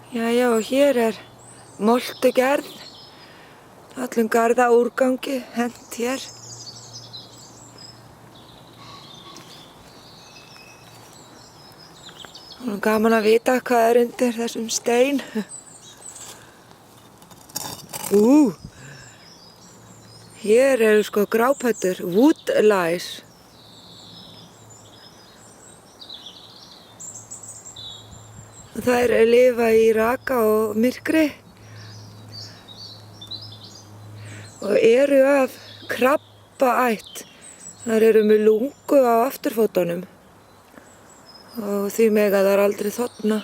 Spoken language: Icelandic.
Jæja, og hér moltugerð. Öllum garðaúrgangi hent hér. Og gaman að vita hvað undir þessum stein. Hér eru sko grápöddur, woodlice. Þær lifa í raka og myrkri og eru af krabbaætt. Þær eru með lungu á afturfótunum og því mega þær aldrei þorna.